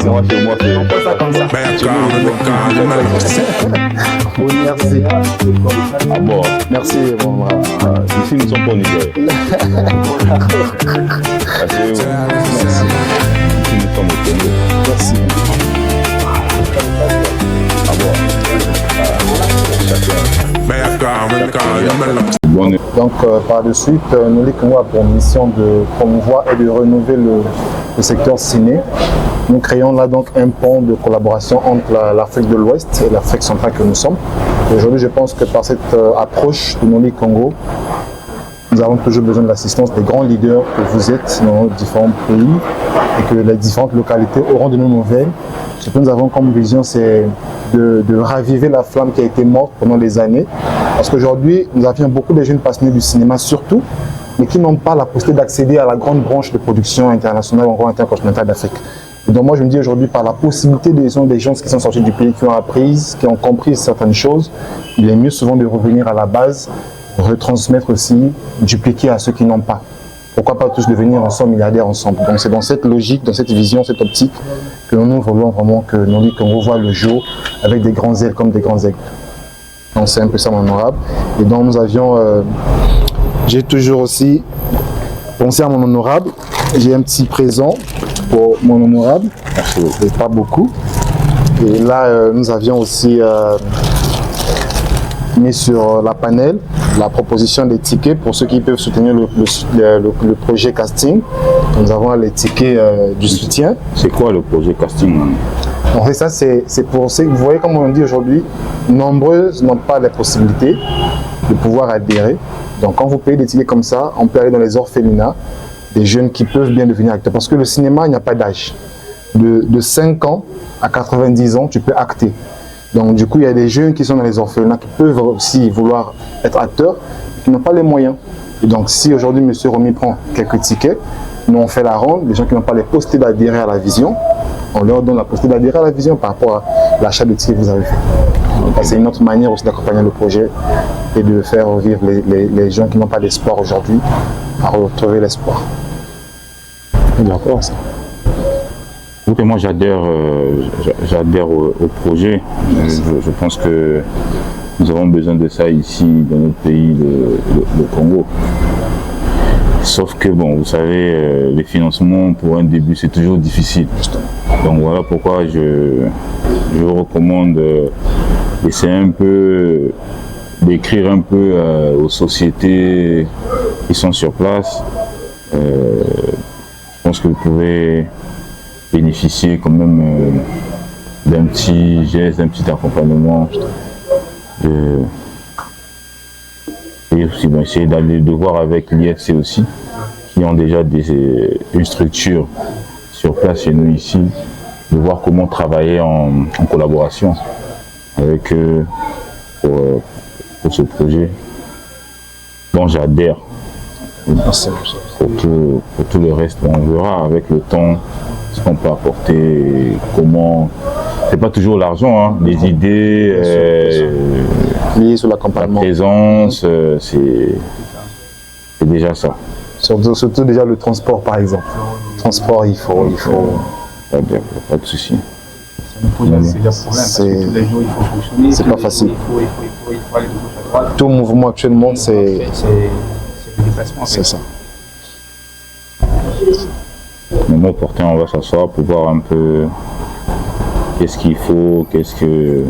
Moi, chez moi, c'est... On fait ça comme ça. Oui, merci. Ah bon. Merci. Bon, ici, nous ne sommes pas au Niger. Merci. Ici, nous sommes au Congo. Merci. Ah bon. Donc, par de suite, Noli Congo a pour mission de promouvoir et de renouveler le secteur ciné. Nous créons là donc un pont de collaboration entre l'Afrique de l'Ouest et l'Afrique centrale que nous sommes. Aujourd'hui, je pense que par cette approche de Noli Congo, nous avons toujours besoin de l'assistance des grands leaders que vous êtes dans nos différents pays et que les différentes localités auront de nos nouvelles. Ce que nous avons comme vision, c'est de raviver la flamme qui a été morte pendant des années. Parce qu'aujourd'hui, nous avions beaucoup de jeunes passionnés du cinéma surtout, mais qui n'ont pas la possibilité d'accéder à la grande branche de production internationale ou encore intercontinentale d'Afrique. Et donc moi, je me dis aujourd'hui, par la possibilité des gens qui sont sortis du pays, qui ont appris, qui ont compris certaines choses, il est mieux souvent de revenir à la base, retransmettre aussi, dupliquer à ceux qui n'ont pas. Pourquoi pas tous devenir ensemble milliardaires ensemble. Donc c'est dans cette logique, dans cette vision, cette optique que nous voulons vraiment que Noli Congo voit le jour avec des grands ailes comme des grands aigles. Donc c'est un peu ça mon honorable. Et donc nous avions, j'ai toujours aussi pensé à mon honorable. J'ai un petit présent pour mon honorable, et pas beaucoup. Et là nous avions aussi mis sur la panel la proposition des tickets pour ceux qui peuvent soutenir le projet casting. Nous avons les tickets du soutien. C'est quoi le projet casting? En fait, ça c'est pour ceux que vous voyez, comme on dit aujourd'hui, nombreuses n'ont pas la possibilité de pouvoir adhérer. Donc quand vous payez des tickets comme ça, on peut aller dans les orphelinats, des jeunes qui peuvent bien devenir acteurs. Parce que le cinéma, il n'y a pas d'âge. De 5 ans à 90 ans, tu peux acter. Donc du coup, il y a des jeunes qui sont dans les orphelinats qui peuvent aussi vouloir être acteurs, qui n'ont pas les moyens. Et donc si aujourd'hui M. Romy prend quelques tickets, nous on fait la ronde, les gens qui n'ont pas les possibilités d'adhérer à la vision, on leur donne la possibilité d'adhérer à la vision par rapport à l'achat de tickets que vous avez fait. Okay. C'est une autre manière aussi d'accompagner le projet et de faire vivre les gens qui n'ont pas d'espoir aujourd'hui à retrouver l'espoir. D'accord. Moi j'adhère au projet. Je pense que nous avons besoin de ça ici dans notre pays, le Congo. Sauf que bon, vous savez, les financements pour un début c'est toujours difficile. Donc voilà pourquoi je vous recommande d'essayer un peu, d'écrire un peu aux sociétés qui sont sur place. Je pense que vous pouvez bénéficier quand même d'un petit geste, d'un petit accompagnement. Et aussi essayer d'aller de voir avec l'IFC aussi, qui ont déjà une structure sur place chez nous ici, de voir comment travailler en collaboration avec eux pour ce projet dont j'adhère. Pour tout le reste, on verra avec le temps ce qu'on peut apporter, comment. C'est pas toujours l'argent, hein. Les idées, liées sur l'accompagnement, la présence, c'est déjà ça. Surtout déjà le transport par exemple. Le transport, il faut. Pas de souci. C'est pas facile. Il faut aller de gauche à droite. Tout mouvement actuellement, c'est ça. Maintenant, porté, on va s'asseoir pour voir un peu qu'est-ce qu'il faut, qu'est-ce que...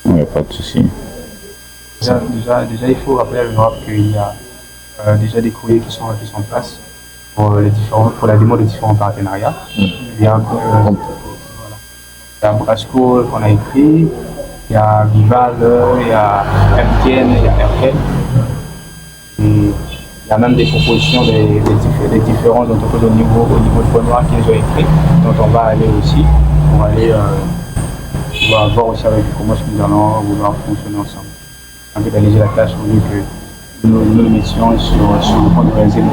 Il n'y a pas de souci. Déjà, il faut rappeler à l'Europe qu'il y a déjà des courriers qui sont en place pour la démo des différents partenariats. Il y a Brasco qu'on a écrit, il y a Vival, il y a MTN, il y a RTL. Il y a même des propositions des différentes entreprises au niveau de Benoît qui les ont écrites, dont on va aller aussi pour aller voir aussi avec comment est-ce que nous allons vouloir fonctionner ensemble. Un peu d'alléger la tâche au lieu que nous le mettions sur le point de réaliser le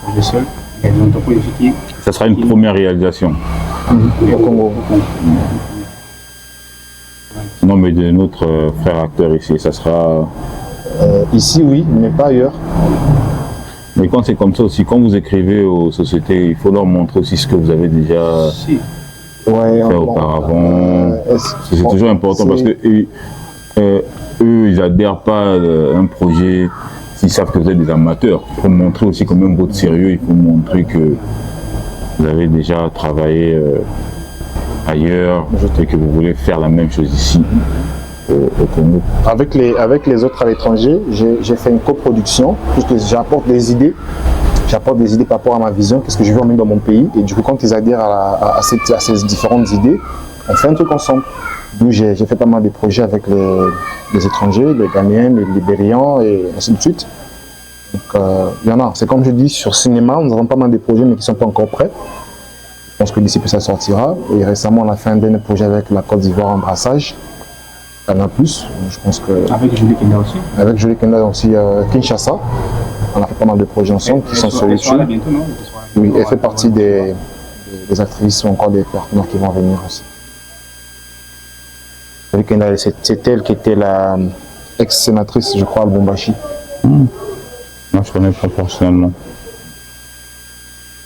projet seul. Il y a des entreprises qui... Ça sera une première réalisation. Au Congo. Non, mais de notre frère acteur ici, ça sera... ici, oui, mais pas ailleurs. Mais quand c'est comme ça aussi, quand vous écrivez aux sociétés, il faut leur montrer aussi ce que vous avez déjà fait auparavant. C'est toujours important parce que eux, ils adhèrent pas à un projet s'ils savent que vous êtes des amateurs. Il faut montrer aussi quand même votre sérieux, il faut montrer que vous avez déjà travaillé ailleurs et que vous voulez faire la même chose ici au Congo. Avec les autres à l'étranger, j'ai fait une coproduction, puisque j'apporte des idées. J'apporte des idées par rapport à ma vision, qu'est-ce que je veux emmener dans mon pays. Et du coup, quand ils adhèrent à ces différentes idées, on fait un truc ensemble. Nous, j'ai fait pas mal de projets avec les étrangers, les Ghanéens, les Libériens et ainsi de suite. Donc, il y en a. C'est comme je dis, sur cinéma, nous avons pas mal de projets, mais qui ne sont pas encore prêts. Je pense que d'ici peu, ça sortira. Et récemment, on a fait un dernier projet avec la Côte d'Ivoire Embrassage. Il y en a plus. Je pense que... Avec Julie Kenda aussi. Avec Julie Kenda aussi, Kinshasa. On a fait pas mal de projets ensemble qui sont sur YouTube. Oui, elle fait partie des actrices ou encore des partenaires qui vont venir aussi. Julie Kenda, c'est elle qui était la ex-sénatrice, je crois, à Lubumbashi. Moi, je ne connais pas personnellement.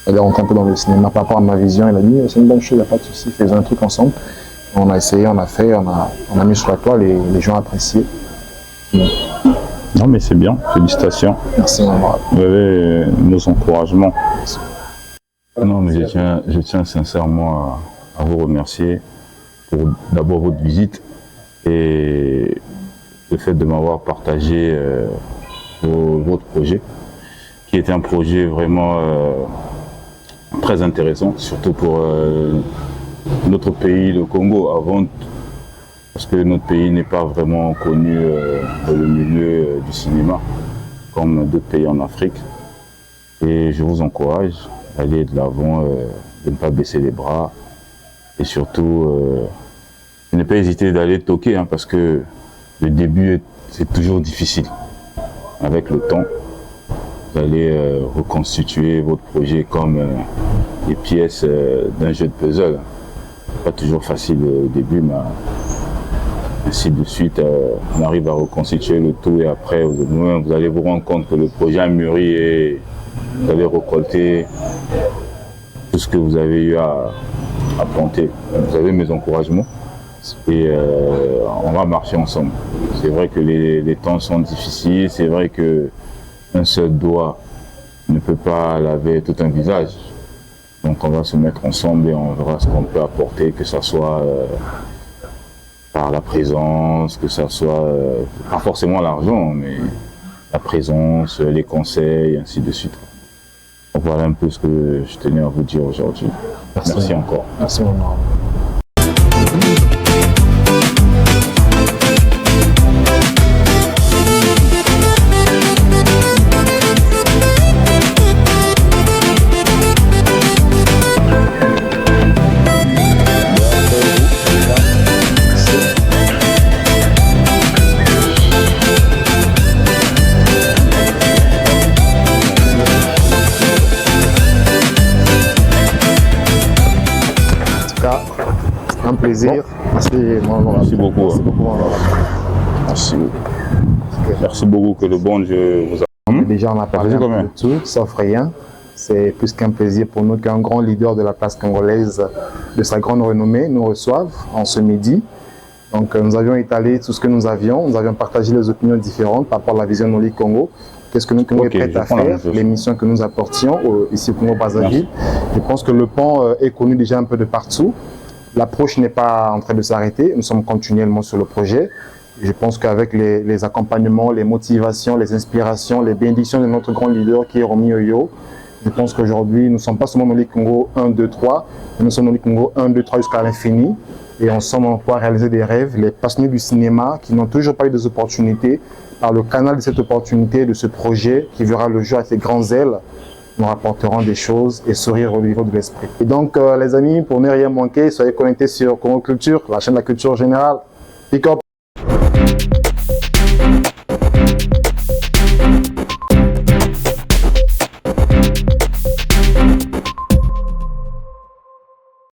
Elle est rentrée un peu dans le cinéma par rapport à ma vision. Elle a dit c'est une bonne chose, il n'y a pas de souci, faisons un truc ensemble. On a essayé, on a fait, on a mis sur la toile et les gens ont apprécié. Non mais c'est bien, félicitations. Merci maman. Vous avez nos encouragements. Non mais je tiens sincèrement à vous remercier pour d'abord votre visite et le fait de m'avoir partagé votre projet, qui était un projet vraiment très intéressant, surtout pour notre pays, le Congo, parce que notre pays n'est pas vraiment connu dans le milieu du cinéma, comme d'autres pays en Afrique. Et je vous encourage à aller de l'avant, de ne pas baisser les bras, et surtout, ne pas hésiter d'aller toquer, hein, parce que le début, c'est toujours difficile. Avec le temps, vous allez reconstituer votre projet comme les pièces d'un jeu de puzzle. Pas toujours facile au début, mais ainsi de suite, on arrive à reconstituer le tout et après, vous allez vous rendre compte que le projet a mûri et vous allez récolter tout ce que vous avez eu à planter. Vous avez mes encouragements et on va marcher ensemble. C'est vrai que les temps sont difficiles, c'est vrai qu'un seul doigt ne peut pas laver tout un visage. Donc on va se mettre ensemble et on verra ce qu'on peut apporter, que ce soit par la présence, que ce soit pas forcément l'argent, mais la présence, les conseils, ainsi de suite. Donc voilà un peu ce que je tenais à vous dire aujourd'hui. Merci encore. Merci maman. Un plaisir. Merci, merci beaucoup. Merci beaucoup. Merci. Merci beaucoup, que le bon Dieu vous a... Déjà, on a parlé de tout, sauf rien. C'est plus qu'un plaisir pour nous qu'un grand leader de la place congolaise de sa grande renommée nous reçoive en ce midi. Donc, nous avions étalé tout ce que nous avions partagé les opinions différentes par rapport à la vision Noli Congo. Qu'est-ce que nous sommes prêts à faire, les missions que nous apportions ici au Congo-Brazzaville. Je pense que le pont est connu déjà un peu de partout. L'approche n'est pas en train de s'arrêter, nous sommes continuellement sur le projet. Je pense qu'avec les accompagnements, les motivations, les inspirations, les bénédictions de notre grand leader qui est Romy Oyo, je pense qu'aujourd'hui, nous ne sommes pas seulement Noli Congo 1, 2, 3, mais nous sommes Noli Congo 1, 2, 3 jusqu'à l'infini. Et ensemble, on pourra réaliser des rêves. Les passionnés du cinéma qui n'ont toujours pas eu des opportunités, par le canal de cette opportunité, de ce projet qui verra le jour avec les grands ailes, nous rapporterons des choses et sourire au niveau de l'esprit. Et donc, les amis, pour ne rien manquer, soyez connectés sur Congo Culture, la chaîne de la culture générale. Pick up!